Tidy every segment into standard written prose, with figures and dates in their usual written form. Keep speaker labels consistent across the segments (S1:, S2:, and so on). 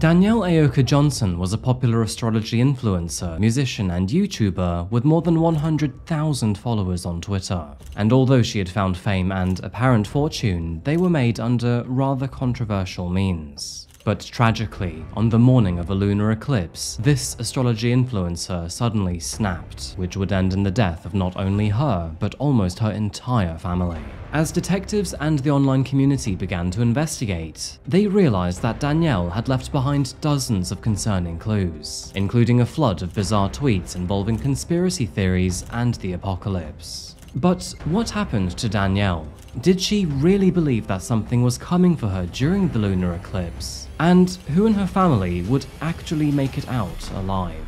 S1: Danielle Aoka Johnson was a popular astrology influencer, musician, and YouTuber with more than 100,000 followers on Twitter. And although she had found fame and apparent fortune, they were made under rather controversial means. But tragically, on the morning of a lunar eclipse, this astrology influencer suddenly snapped, which would end in the death of not only her, but almost her entire family. As detectives and the online community began to investigate, they realized that Danielle had left behind dozens of concerning clues, including a flood of bizarre tweets involving conspiracy theories and the apocalypse. But what happened to Danielle? Did she really believe that something was coming for her during the lunar eclipse? And who in her family would actually make it out alive?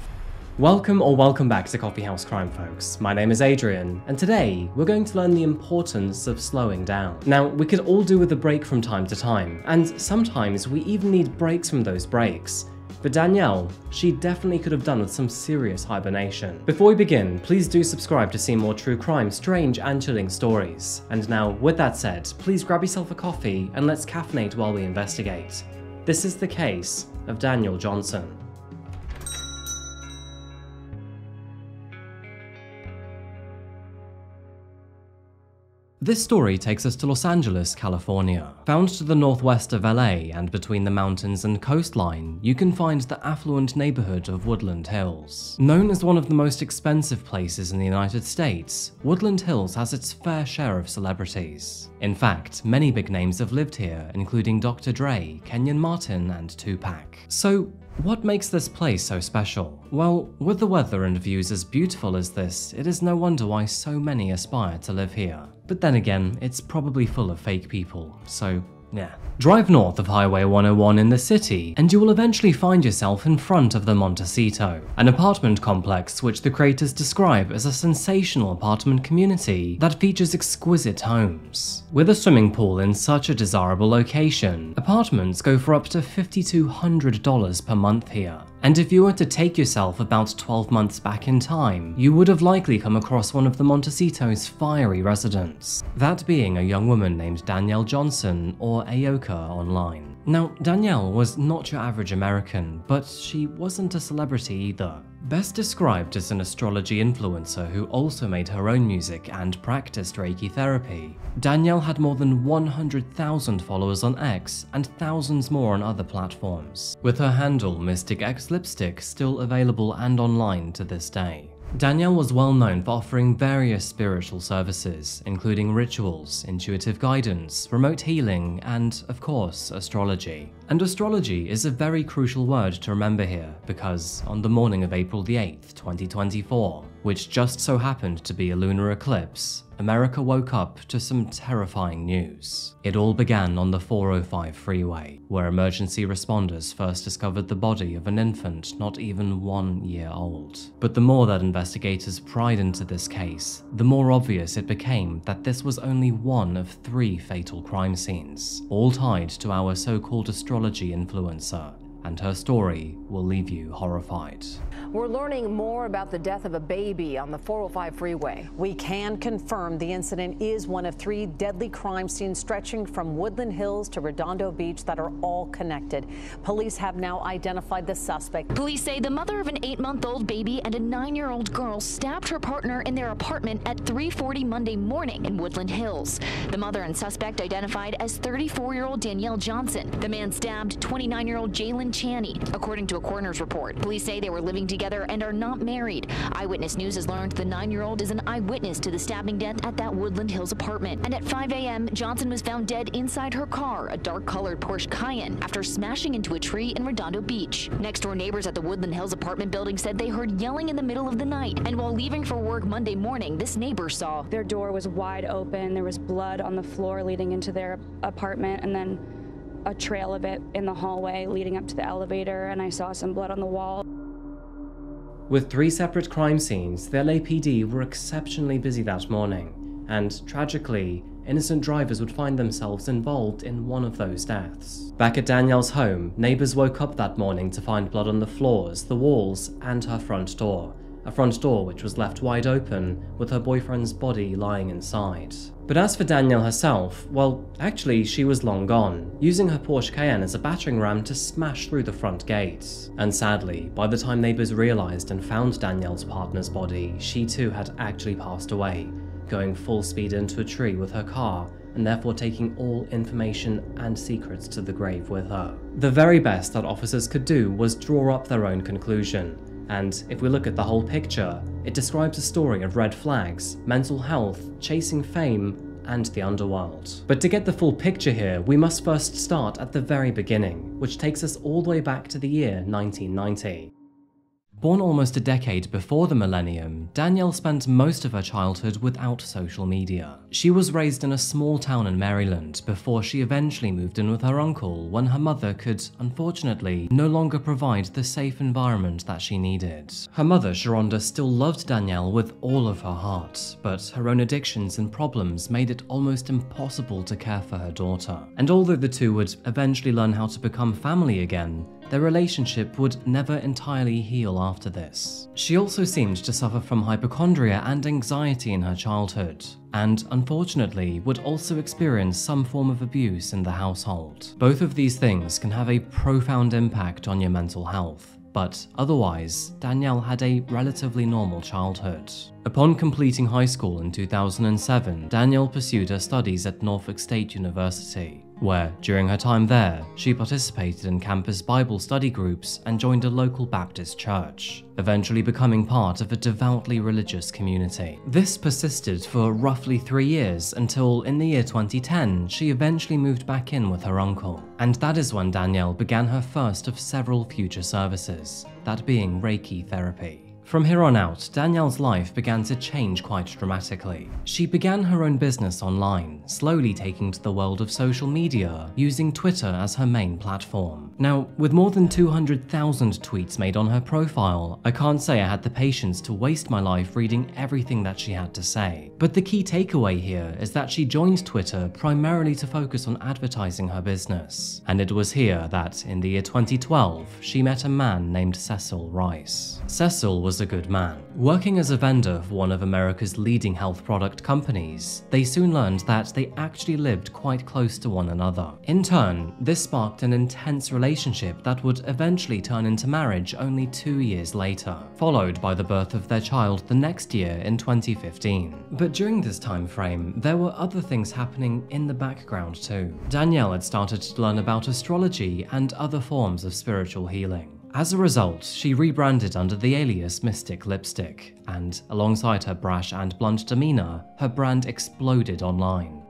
S1: Welcome back to Coffeehouse Crime, folks. My name is Adrian, and today we're going to learn the importance of slowing down. Now, we could all do with a break from time to time, and sometimes we even need breaks from those breaks. But Danielle, she definitely could have done with some serious hibernation. Before we begin, please do subscribe to see more true crime, strange and chilling stories. And now, with that said, please grab yourself a coffee and let's caffeinate while we investigate. This is the case of Danielle Johnson. This story takes us to Los Angeles, California. Found to the northwest of LA and between the mountains and coastline, you can find the affluent neighborhood of Woodland Hills. Known as one of the most expensive places in the United States, Woodland Hills has its fair share of celebrities. In fact, many big names have lived here, including Dr. Dre, Kenyon Martin, and Tupac. So, what makes this place so special? Well, with the weather and views as beautiful as this, it is no wonder why so many aspire to live here. But then again, it's probably full of fake people, so yeah. Drive north of Highway 101 in the city, and you will eventually find yourself in front of the Montecito, an apartment complex which the creators describe as a sensational apartment community that features exquisite homes. With a swimming pool in such a desirable location, apartments go for up to $5,200 per month here. And if you were to take yourself about 12 months back in time, you would have likely come across one of the Montecito's fiery residents, that being a young woman named Danielle Johnson, or Aoka online. Now, Danielle was not your average American, but she wasn't a celebrity either. Best described as an astrology influencer who also made her own music and practiced Reiki therapy, Danielle had more than 100,000 followers on X and thousands more on other platforms, with her handle Mystic X Lipstick still available and online to this day. Danielle was well known for offering various spiritual services, including rituals, intuitive guidance, remote healing, and, of course, astrology. And astrology is a very crucial word to remember here, because on the morning of April the 8th, 2024, which just so happened to be a lunar eclipse, America woke up to some terrifying news. It all began on the 405 freeway, where emergency responders first discovered the body of an infant not even 1 year old. But the more that investigators pried into this case, the more obvious it became that this was only one of 3 fatal crime scenes, all tied to our so-called astrology influencer. And her story will leave you horrified.
S2: We're learning more about the death of a baby on the 405 freeway.
S3: We can confirm the incident is one of 3 deadly crime scenes stretching from Woodland Hills to Redondo Beach that are all connected. Police have now identified the suspect.
S4: Police say the mother of an 8-month-old baby and a 9-year-old girl stabbed her partner in their apartment at 3:40 Monday morning in Woodland Hills. The mother and suspect identified as 34-year-old Danielle Johnson. The man stabbed 29-year-old Jalen Chaney, according to a coroner's report. Police say they were living together and are not married. Eyewitness News has learned the 9-year-old is an eyewitness to the stabbing death at that Woodland Hills apartment. And at 5 a.m., Johnson was found dead inside her car, a dark-colored Porsche Cayenne, after smashing into a tree in Redondo Beach. Next-door neighbors at the Woodland Hills apartment building said they heard yelling in the middle of the night. And while leaving for work Monday morning, this neighbor saw
S5: their door was wide open. There was blood on the floor leading into their apartment, and then a trail of it in the hallway leading up to the elevator, and I saw some blood on the wall.
S1: With 3 separate crime scenes, the LAPD were exceptionally busy that morning, and tragically, innocent drivers would find themselves involved in one of those deaths. Back at Danielle's home, neighbors woke up that morning to find blood on the floors, the walls, and her front door, a front door which was left wide open with her boyfriend's body lying inside. But as for Danielle herself, well, actually she was long gone, using her Porsche Cayenne as a battering ram to smash through the front gates. And sadly, by the time neighbors realized and found Danielle's partner's body, she too had actually passed away, going full speed into a tree with her car, and therefore taking all information and secrets to the grave with her. The very best that officers could do was draw up their own conclusion. And if we look at the whole picture, it describes a story of red flags, mental health, chasing fame, and the underworld. But to get the full picture here, we must first start at the very beginning, which takes us all the way back to the year 1990. Born almost a decade before the millennium, Danielle spent most of her childhood without social media. She was raised in a small town in Maryland before she eventually moved in with her uncle when her mother could, unfortunately, no longer provide the safe environment that she needed. Her mother, Sharonda, still loved Danielle with all of her heart, but her own addictions and problems made it almost impossible to care for her daughter. And although the two would eventually learn how to become family again, their relationship would never entirely heal after this. She also seemed to suffer from hypochondria and anxiety in her childhood, and unfortunately would also experience some form of abuse in the household. Both of these things can have a profound impact on your mental health, but otherwise, Danielle had a relatively normal childhood. Upon completing high school in 2007, Danielle pursued her studies at Norfolk State University, where, during her time there, she participated in campus Bible study groups and joined a local Baptist church, eventually becoming part of a devoutly religious community. This persisted for roughly 3 years until, in the year 2010, she eventually moved back in with her uncle. And that is when Danielle began her first of several future services, that being Reiki therapy. From here on out, Danielle's life began to change quite dramatically. She began her own business online, slowly taking to the world of social media, using Twitter as her main platform. Now, with more than 200,000 tweets made on her profile, I can't say I had the patience to waste my life reading everything that she had to say. But the key takeaway here is that she joined Twitter primarily to focus on advertising her business. And it was here that, in the year 2012, she met a man named Cecil Rice. Cecil was a good man. Working as a vendor for one of America's leading health product companies, they soon learned that they actually lived quite close to one another. In turn, this sparked an intense relationship that would eventually turn into marriage only 2 years later, followed by the birth of their child the next year in 2015. But during this time frame, there were other things happening in the background too. Danielle had started to learn about astrology and other forms of spiritual healing. As a result, she rebranded under the alias Mystic Lipstick, and alongside her brash and blunt demeanor, her brand exploded online.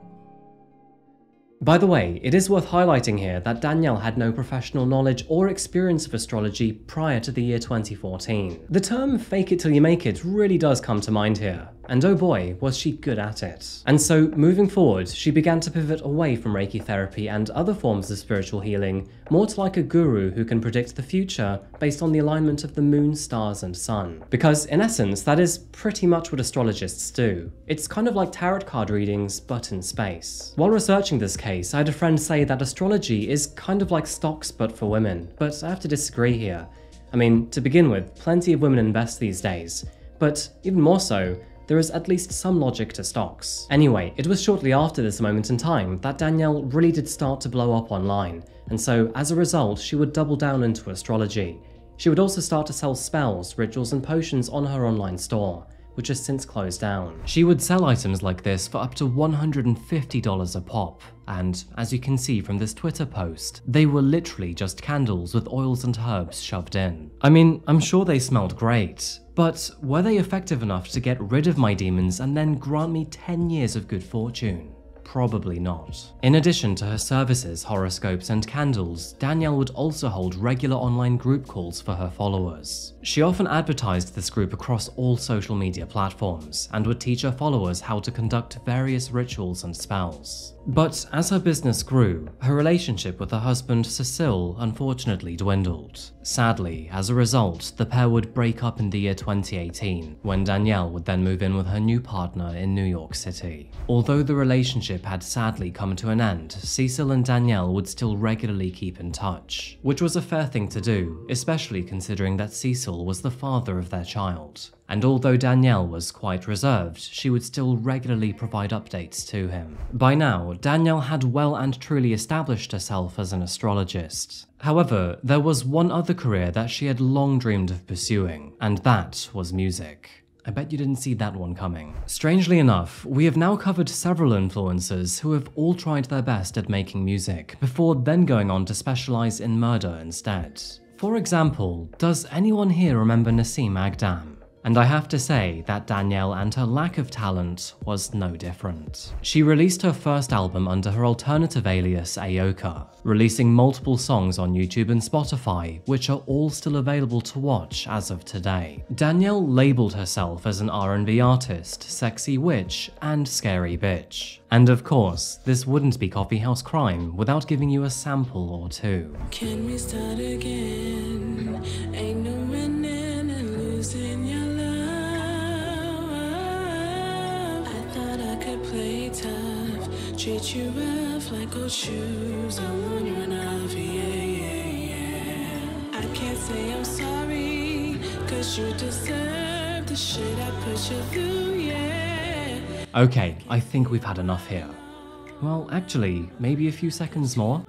S1: By the way, it is worth highlighting here that Danielle had no professional knowledge or experience of astrology prior to the year 2014. The term fake it till you make it really does come to mind here. And oh boy, was she good at it. And so, moving forward, she began to pivot away from Reiki therapy and other forms of spiritual healing, more to like a guru who can predict the future based on the alignment of the moon, stars, and sun. Because, in essence, that is pretty much what astrologists do. It's kind of like tarot card readings, but in space. While researching this case, I had a friend say that astrology is kind of like stocks, but for women. But I have to disagree here. I mean, to begin with, plenty of women invest these days. But even more so, there is at least some logic to stocks. Anyway, it was shortly after this moment in time that Danielle really did start to blow up online, and so as a result, she would double down into astrology. She would also start to sell spells, rituals, and potions on her online store, which has since closed down. She would sell items like this for up to $150 a pop, and as you can see from this Twitter post, they were literally just candles with oils and herbs shoved in. I mean, I'm sure they smelled great, but were they effective enough to get rid of my demons and then grant me 10 years of good fortune? Probably not. In addition to her services, horoscopes, and candles, Danielle would also hold regular online group calls for her followers. She often advertised this group across all social media platforms and would teach her followers how to conduct various rituals and spells. But as her business grew, her relationship with her husband Cecil unfortunately dwindled. Sadly, as a result, the pair would break up in the year 2018, when Danielle would then move in with her new partner in New York City. Although the relationship had sadly come to an end, Cecil and Danielle would still regularly keep in touch, which was a fair thing to do, especially considering that Cecil was the father of their child. and although Danielle was quite reserved, she would still regularly provide updates to him. By now, Danielle had well and truly established herself as an astrologist. However, there was one other career that she had long dreamed of pursuing, and that was music. I bet you didn't see that one coming. Strangely enough, we have now covered several influencers who have all tried their best at making music, before then going on to specialize in murder instead. For example, does anyone here remember Naseem Agdam? And I have to say that Danielle and her lack of talent was no different. She released her first album under her alternative alias Ayoka, releasing multiple songs on YouTube and Spotify, which are all still available to watch as of today. Danielle labeled herself as an R&B artist, sexy witch, and scary bitch. And of course, this wouldn't be Coffeehouse Crime without giving you a sample or two.
S6: Can we start again? Ain't no winning and losing your love. I thought I could play tough, treat you rough like old shoes. I want you enough, yeah. I can't say I'm sorry, cause you deserve the shit I put you through, yeah.
S1: Okay, I think we've had enough here. Well, actually, maybe a few seconds more?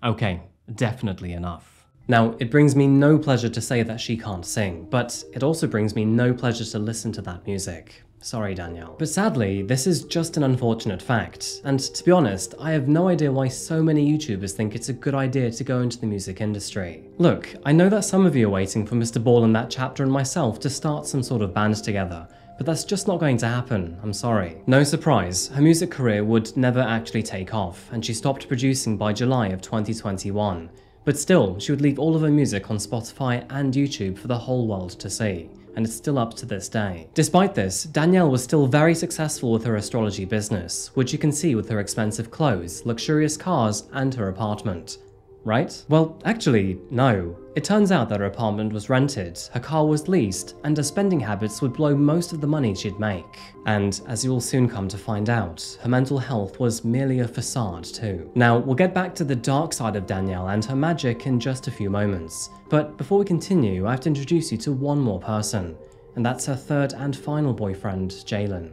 S1: Okay, definitely enough. Now, it brings me no pleasure to say that she can't sing, but it also brings me no pleasure to listen to that music. Sorry, Danielle. But sadly, this is just an unfortunate fact, and to be honest, I have no idea why so many YouTubers think it's a good idea to go into the music industry. Look, I know that some of you are waiting for Mr. Ball and that chapter and myself to start some sort of band together, but that's just not going to happen, I'm sorry. No surprise, her music career would never actually take off, and she stopped producing by July of 2021. But still, she would leave all of her music on Spotify and YouTube for the whole world to see, and it's still up to this day. Despite this, Danielle was still very successful with her astrology business, which you can see with her expensive clothes, luxurious cars, and her apartment. Right? Well, actually, no. It turns out that her apartment was rented, her car was leased, and her spending habits would blow most of the money she'd make. And as you'll soon come to find out, her mental health was merely a facade too. Now, we'll get back to the dark side of Danielle and her magic in just a few moments. But before we continue, I have to introduce you to one more person, and that's her third and final boyfriend, Jalen.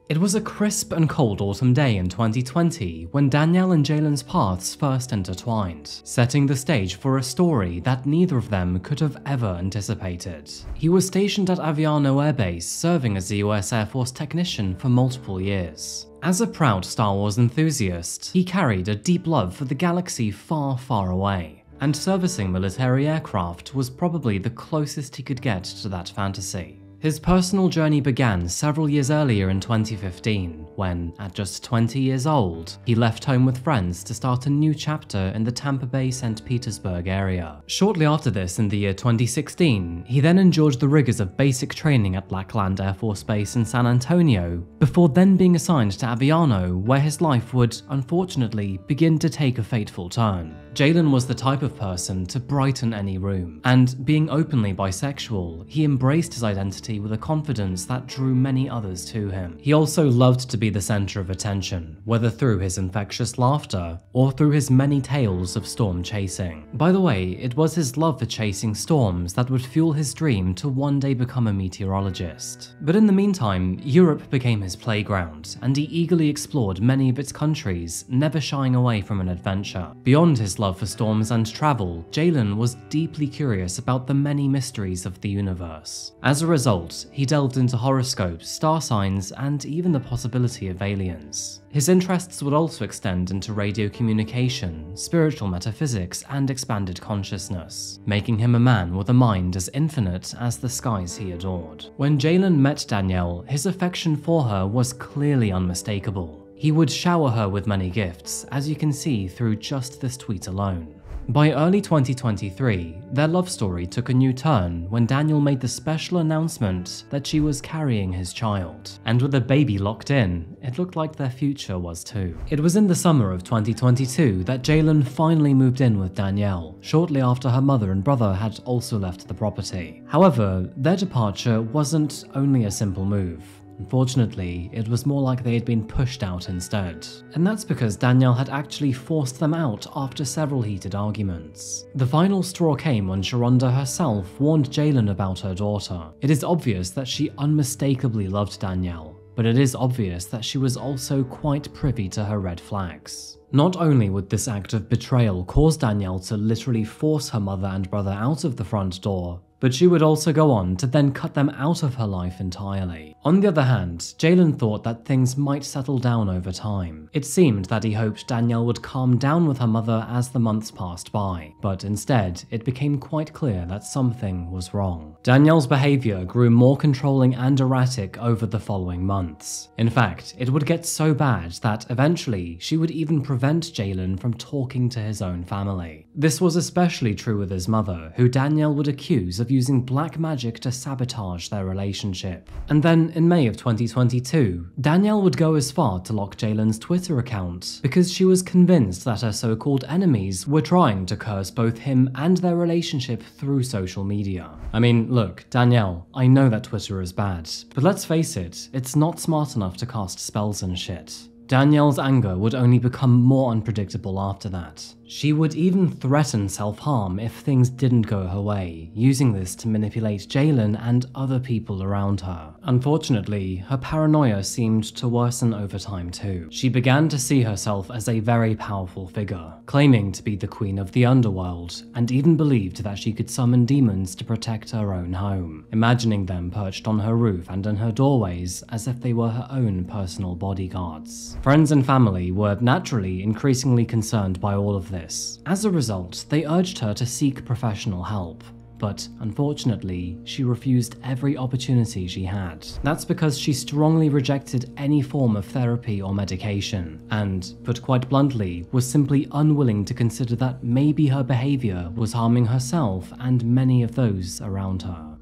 S1: It was a crisp and cold autumn day in 2020 when Danielle and Jalen's paths first intertwined, setting the stage for a story that neither of them could have ever anticipated. He was stationed at Aviano Air Base, serving as a US Air Force technician for multiple years. As a proud Star Wars enthusiast, he carried a deep love for the galaxy far, far away, and servicing military aircraft was probably the closest he could get to that fantasy. His personal journey began several years earlier in 2015, when, at just 20 years old, he left home with friends to start a new chapter in the Tampa Bay, St. Petersburg area. Shortly after this, in the year 2016, he then endured the rigors of basic training at Lackland Air Force Base in San Antonio, before then being assigned to Aviano, where his life would, unfortunately, begin to take a fateful turn. Jalen was the type of person to brighten any room, and being openly bisexual, he embraced his identity with a confidence that drew many others to him. He also loved to be the center of attention, whether through his infectious laughter or through his many tales of storm chasing. By the way, it was his love for chasing storms that would fuel his dream to one day become a meteorologist. But in the meantime, Europe became his playground, and he eagerly explored many of its countries, never shying away from an adventure. Beyond his love for storms and travel, Jalen was deeply curious about the many mysteries of the universe. As a result, he delved into horoscopes, star signs, and even the possibility of aliens. His interests would also extend into radio communication, spiritual metaphysics, and expanded consciousness, making him a man with a mind as infinite as the skies he adored. When Jalen met Danielle, his affection for her was clearly unmistakable. He would shower her with many gifts, as you can see through just this tweet alone. By early 2023, their love story took a new turn when Daniel made the special announcement that she was carrying his child. And with the baby locked in, it looked like their future was too. It was in the summer of 2022 that Jalen finally moved in with Danielle, shortly after her mother and brother had also left the property. However, their departure wasn't only a simple move. Unfortunately, it was more like they had been pushed out instead. And that's because Danielle had actually forced them out after several heated arguments. The final straw came when Sharonda herself warned Jalen about her daughter. It is obvious that she unmistakably loved Danielle, but it is obvious that she was also quite privy to her red flags. Not only would this act of betrayal cause Danielle to literally force her mother and brother out of the front door, but she would also go on to then cut them out of her life entirely. On the other hand, Jalen thought that things might settle down over time. It seemed that he hoped Danielle would calm down with her mother as the months passed by, but instead, it became quite clear that something was wrong. Danielle's behavior grew more controlling and erratic over the following months. In fact, it would get so bad that eventually, she would even prevent Jalen from talking to his own family. This was especially true with his mother, who Danielle would accuse of using black magic to sabotage their relationship. And then in May of 2022, Danielle would go as far to lock Jalen's Twitter account because she was convinced that her so-called enemies were trying to curse both him and their relationship through social media. I mean, look, Danielle, I know that Twitter is bad, but let's face it, it's not smart enough to cast spells and shit. Danielle's anger would only become more unpredictable after that. She would even threaten self-harm if things didn't go her way, using this to manipulate Jalen and other people around her. Unfortunately, her paranoia seemed to worsen over time too. She began to see herself as a very powerful figure, claiming to be the queen of the underworld, and even believed that she could summon demons to protect her own home, imagining them perched on her roof and in her doorways as if they were her own personal bodyguards. Friends and family were naturally increasingly concerned by all of this. As a result, they urged her to seek professional help, but unfortunately, she refused every opportunity she had. That's because she strongly rejected any form of therapy or medication, and, put quite bluntly, was simply unwilling to consider that maybe her behavior was harming herself and many of those around her.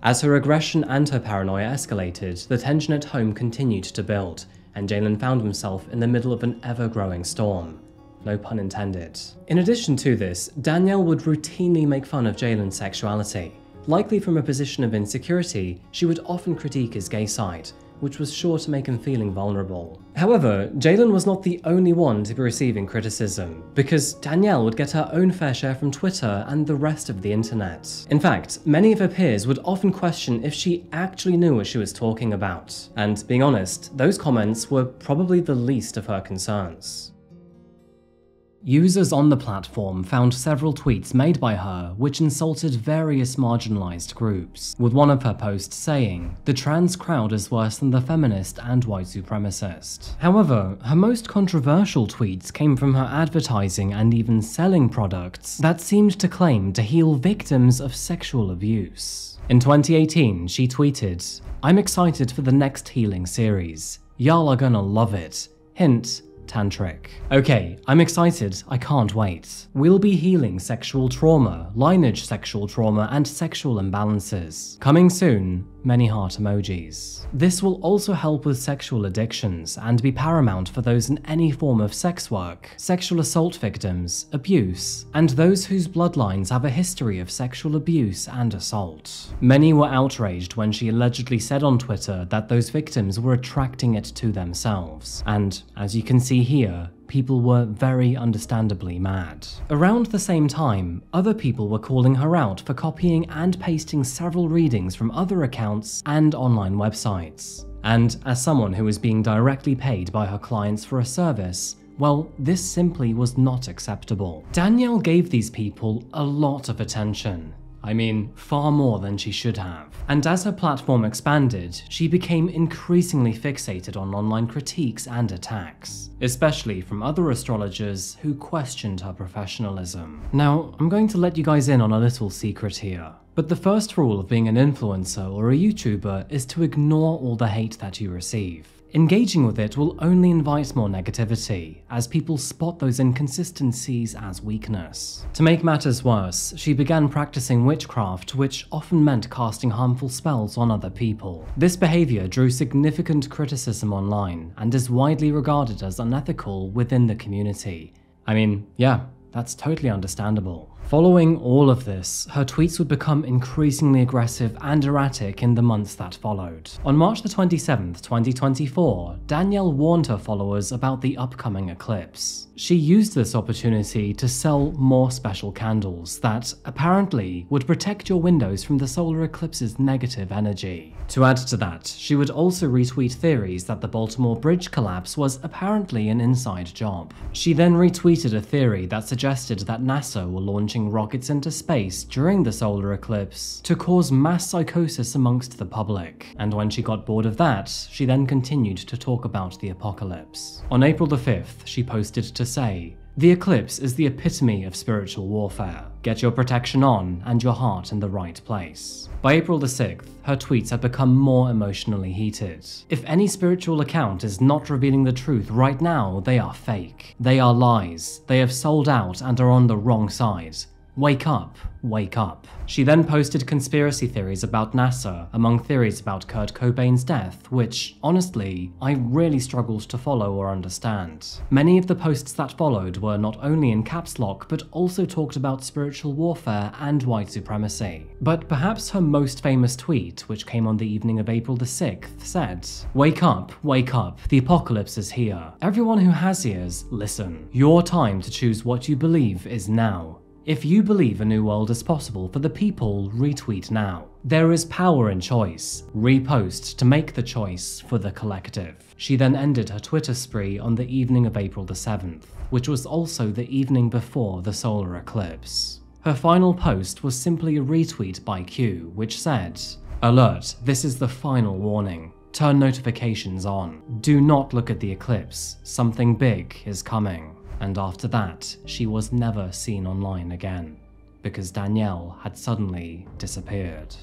S1: As her aggression and her paranoia escalated, the tension at home continued to build, and Jalen found himself in the middle of an ever-growing storm. No pun intended. In addition to this, Danielle would routinely make fun of Jalen's sexuality. Likely from a position of insecurity, she would often critique his gay side, which was sure to make him feeling vulnerable. However, Jalen was not the only one to be receiving criticism, because Danielle would get her own fair share from Twitter and the rest of the internet. In fact, many of her peers would often question if she actually knew what she was talking about. And being honest, those comments were probably the least of her concerns. Users on the platform found several tweets made by her which insulted various marginalized groups, with one of her posts saying, "The trans crowd is worse than the feminist and white supremacist." However, her most controversial tweets came from her advertising and even selling products that seemed to claim to heal victims of sexual abuse. In 2018, she tweeted, "I'm excited for the next healing series. Y'all are gonna love it. Hint, tantric. Okay, I'm excited, I can't wait. We'll be healing sexual trauma, lineage sexual trauma, and sexual imbalances. Coming soon, many heart emojis. This will also help with sexual addictions and be paramount for those in any form of sex work, sexual assault victims, abuse, and those whose bloodlines have a history of sexual abuse and assault." Many were outraged when she allegedly said on Twitter that those victims were attracting it to themselves, and as you can see here, people were very understandably mad. Around the same time, other people were calling her out for copying and pasting several readings from other accounts and online websites. And as someone who was being directly paid by her clients for a service, well, this simply was not acceptable. Danielle gave these people a lot of attention. I mean, far more than she should have. And as her platform expanded, she became increasingly fixated on online critiques and attacks, especially from other astrologers who questioned her professionalism. Now, I'm going to let you guys in on a little secret here. But the first rule of being an influencer or a YouTuber is to ignore all the hate that you receive. Engaging with it will only invite more negativity, as people spot those inconsistencies as weakness. To make matters worse, she began practicing witchcraft, which often meant casting harmful spells on other people. This behavior drew significant criticism online and is widely regarded as unethical within the community. I mean, yeah, that's totally understandable. Following all of this, her tweets would become increasingly aggressive and erratic in the months that followed. On March the 27th, 2024, Danielle warned her followers about the upcoming eclipse. She used this opportunity to sell more special candles that, apparently, would protect your windows from the solar eclipse's negative energy. To add to that, she would also retweet theories that the Baltimore Bridge collapse was apparently an inside job. She then retweeted a theory that suggested that NASA were launching rockets into space during the solar eclipse to cause mass psychosis amongst the public. And when she got bored of that, she then continued to talk about the apocalypse. On April the 5th, she posted to say, "The eclipse is the epitome of spiritual warfare. Get your protection on and your heart in the right place." By April the 6th, her tweets had become more emotionally heated. "If any spiritual account is not revealing the truth right now, they are fake. They are lies. They have sold out and are on the wrong side. Wake up, wake up." She then posted conspiracy theories about NASA, among theories about Kurt Cobain's death, which, honestly, I really struggled to follow or understand. Many of the posts that followed were not only in caps lock, but also talked about spiritual warfare and white supremacy. But perhaps her most famous tweet, which came on the evening of April the 6th, said, wake up, the apocalypse is here. Everyone who has ears, listen. Your time to choose what you believe is now. If you believe a new world is possible for the people, retweet now. There is power in choice. Repost to make the choice for the collective. She then ended her Twitter spree on the evening of April the 7th, which was also the evening before the solar eclipse. Her final post was simply a retweet by Q, which said, "Alert, this is the final warning. Turn notifications on. Do not look at the eclipse. Something big is coming." And after that, she was never seen online again, because Danielle had suddenly disappeared.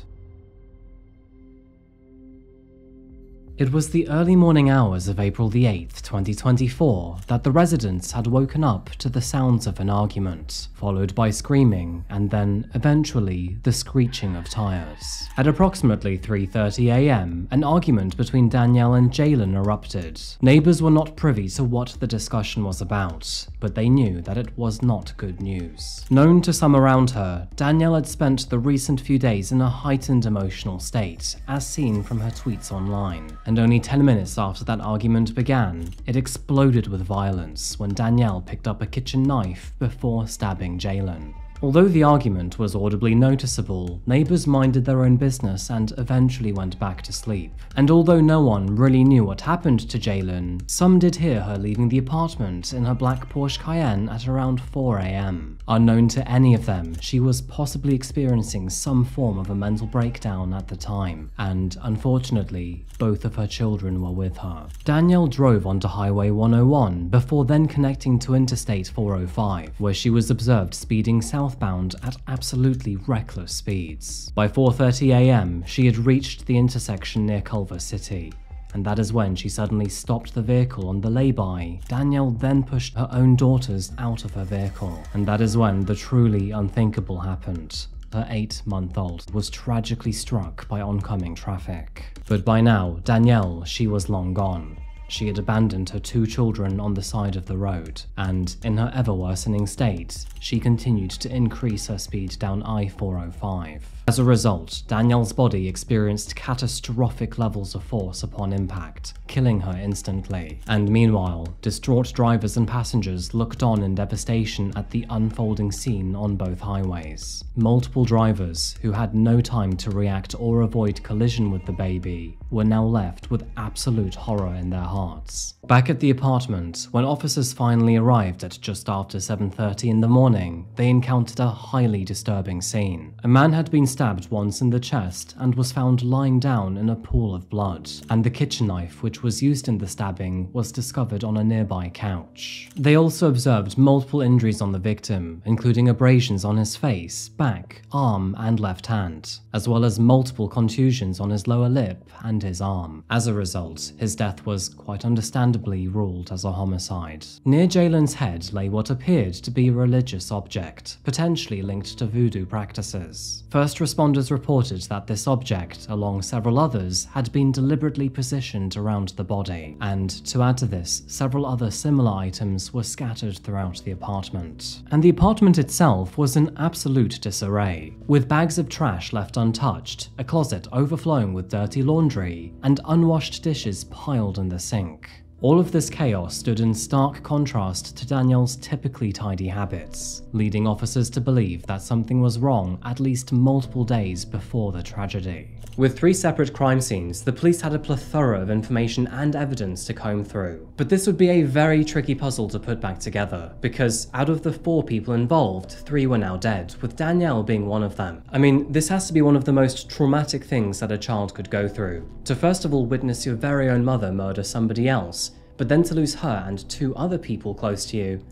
S1: It was the early morning hours of April the 8th, 2024, that the residents had woken up to the sounds of an argument, followed by screaming and then, eventually, the screeching of tires. At approximately 3:30 AM, an argument between Danielle and Jalen erupted. Neighbors were not privy to what the discussion was about, but they knew that it was not good news. Known to some around her, Danielle had spent the recent few days in a heightened emotional state, as seen from her tweets online. And only 10 minutes after that argument began, it exploded with violence when Danielle picked up a kitchen knife before stabbing Jalen. Although the argument was audibly noticeable, neighbors minded their own business and eventually went back to sleep. And although no one really knew what happened to Jalen, some did hear her leaving the apartment in her black Porsche Cayenne at around 4 AM. Unknown to any of them, she was possibly experiencing some form of a mental breakdown at the time, and unfortunately, both of her children were with her. Danielle drove onto Highway 101 before then connecting to Interstate 405, where she was observed speeding southbound at absolutely reckless speeds. By 4:30 AM, she had reached the intersection near Culver City, and that is when she suddenly stopped the vehicle on the lay-by. Danielle then pushed her own daughters out of her vehicle, and that is when the truly unthinkable happened. Her 8-month-old was tragically struck by oncoming traffic. But by now, Danielle, she was long gone. She had abandoned her 2 children on the side of the road, and in her ever-worsening state, she continued to increase her speed down I-405. As a result, Danielle's body experienced catastrophic levels of force upon impact, killing her instantly. And meanwhile, distraught drivers and passengers looked on in devastation at the unfolding scene on both highways. Multiple drivers, who had no time to react or avoid collision with the baby, were now left with absolute horror in their hearts. Back at the apartment, when officers finally arrived at just after 7:30 in the morning, they encountered a highly disturbing scene. A man had been stabbed once in the chest and was found lying down in a pool of blood, and the kitchen knife which was used in the stabbing was discovered on a nearby couch. They also observed multiple injuries on the victim, including abrasions on his face, back, arm, and left hand, as well as multiple contusions on his lower lip and his arm. As a result, his death was quite understandably ruled as a homicide. Near Jalen's head lay what appeared to be a religious object, potentially linked to voodoo practices. First responders reported that this object, along several others, had been deliberately positioned around the body, and to add to this, several other similar items were scattered throughout the apartment. And the apartment itself was in absolute disarray, with bags of trash left untouched, a closet overflowing with dirty laundry, and unwashed dishes piled in the sink. All of this chaos stood in stark contrast to Danielle's typically tidy habits, leading officers to believe that something was wrong at least multiple days before the tragedy. With 3 separate crime scenes, the police had a plethora of information and evidence to comb through. But this would be a very tricky puzzle to put back together, because out of the 4 people involved, 3 were now dead, with Danielle being one of them. I mean, this has to be one of the most traumatic things that a child could go through. To first of all witness your very own mother murder somebody else, but then to lose her and 2 other people close to you.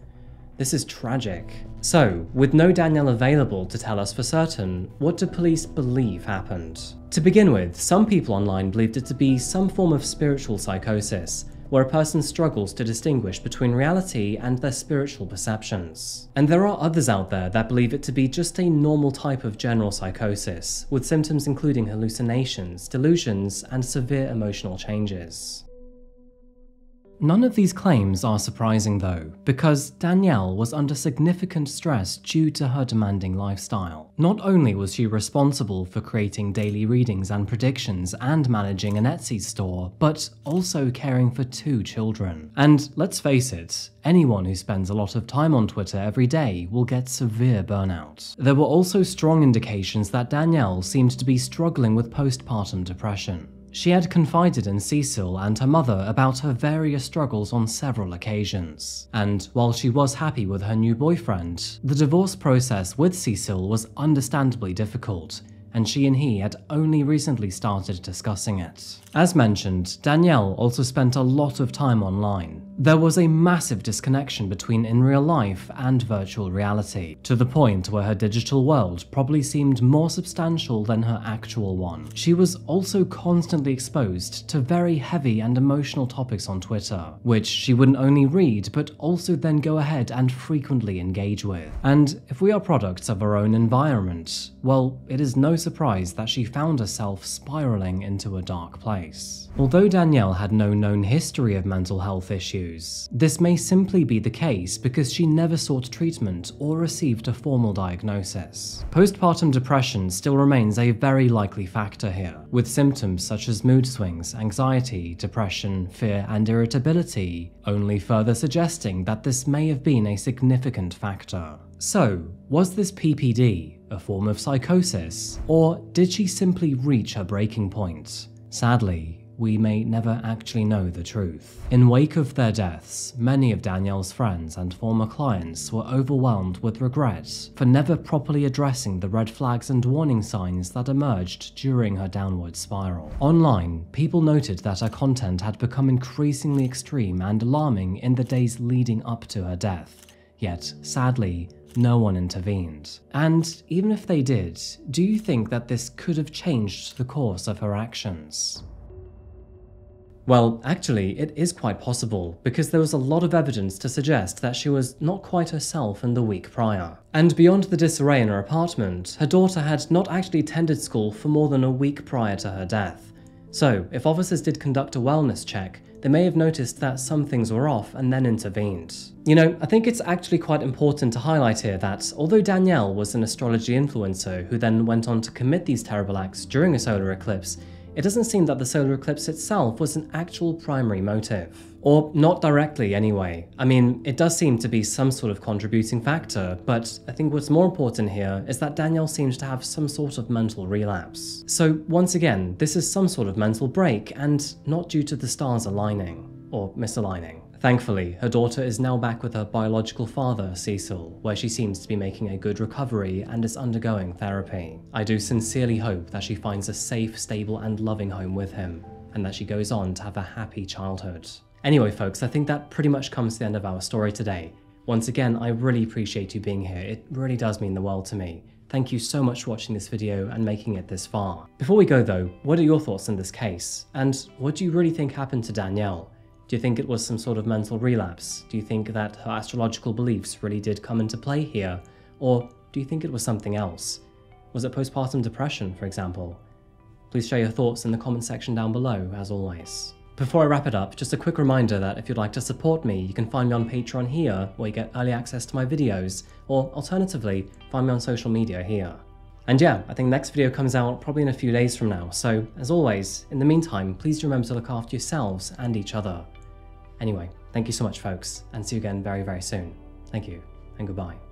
S1: This is tragic. So, with no Danielle available to tell us for certain, what do police believe happened? To begin with, some people online believed it to be some form of spiritual psychosis, where a person struggles to distinguish between reality and their spiritual perceptions. And there are others out there that believe it to be just a normal type of general psychosis, with symptoms including hallucinations, delusions, and severe emotional changes. None of these claims are surprising though, because Danielle was under significant stress due to her demanding lifestyle. Not only was she responsible for creating daily readings and predictions and managing an Etsy store, but also caring for 2 children. And let's face it, anyone who spends a lot of time on Twitter every day will get severe burnout. There were also strong indications that Danielle seemed to be struggling with postpartum depression. She had confided in Cecil and her mother about her various struggles on several occasions. And while she was happy with her new boyfriend, the divorce process with Cecil was understandably difficult, and she and he had only recently started discussing it. As mentioned, Danielle also spent a lot of time online. There was a massive disconnection between in real life and virtual reality, to the point where her digital world probably seemed more substantial than her actual one. She was also constantly exposed to very heavy and emotional topics on Twitter, which she wouldn't only read but also then go ahead and frequently engage with. And if we are products of our own environment, well, it is no surprise that she found herself spiraling into a dark place. Although Danielle had no known history of mental health issues, this may simply be the case because she never sought treatment or received a formal diagnosis. Postpartum depression still remains a very likely factor here, with symptoms such as mood swings, anxiety, depression, fear, and irritability, only further suggesting that this may have been a significant factor. So, was this PPD a form of psychosis, or did she simply reach her breaking point? Sadly, we may never actually know the truth. In wake of their deaths, many of Danielle's friends and former clients were overwhelmed with regret for never properly addressing the red flags and warning signs that emerged during her downward spiral. Online, people noted that her content had become increasingly extreme and alarming in the days leading up to her death. Yet, sadly, no one intervened. And even if they did, do you think that this could have changed the course of her actions? Well, actually, it is quite possible, because there was a lot of evidence to suggest that she was not quite herself in the week prior. And beyond the disarray in her apartment, her daughter had not actually attended school for more than a week prior to her death. So, if officers did conduct a wellness check, they may have noticed that some things were off and then intervened. You know, I think it's actually quite important to highlight here that although Danielle was an astrology influencer who then went on to commit these terrible acts during a solar eclipse, it doesn't seem that the solar eclipse itself was an actual primary motive. Or not directly anyway. I mean, it does seem to be some sort of contributing factor, but I think what's more important here is that Danielle seems to have some sort of mental relapse. So once again, this is some sort of mental break and not due to the stars aligning, or misaligning. Thankfully, her daughter is now back with her biological father, Cecil, where she seems to be making a good recovery and is undergoing therapy. I do sincerely hope that she finds a safe, stable, and loving home with him, and that she goes on to have a happy childhood. Anyway folks, I think that pretty much comes to the end of our story today. Once again, I really appreciate you being here. It really does mean the world to me. Thank you so much for watching this video and making it this far. Before we go though, what are your thoughts on this case? And what do you really think happened to Danielle? Do you think it was some sort of mental relapse? Do you think that her astrological beliefs really did come into play here? Or do you think it was something else? Was it postpartum depression, for example? Please share your thoughts in the comment section down below, as always. Before I wrap it up, just a quick reminder that if you'd like to support me, you can find me on Patreon here, where you get early access to my videos, or alternatively, find me on social media here. And yeah, I think the next video comes out probably in a few days from now, so as always, in the meantime, please do remember to look after yourselves and each other. Anyway, thank you so much folks, and see you again very, very soon. Thank you, and goodbye.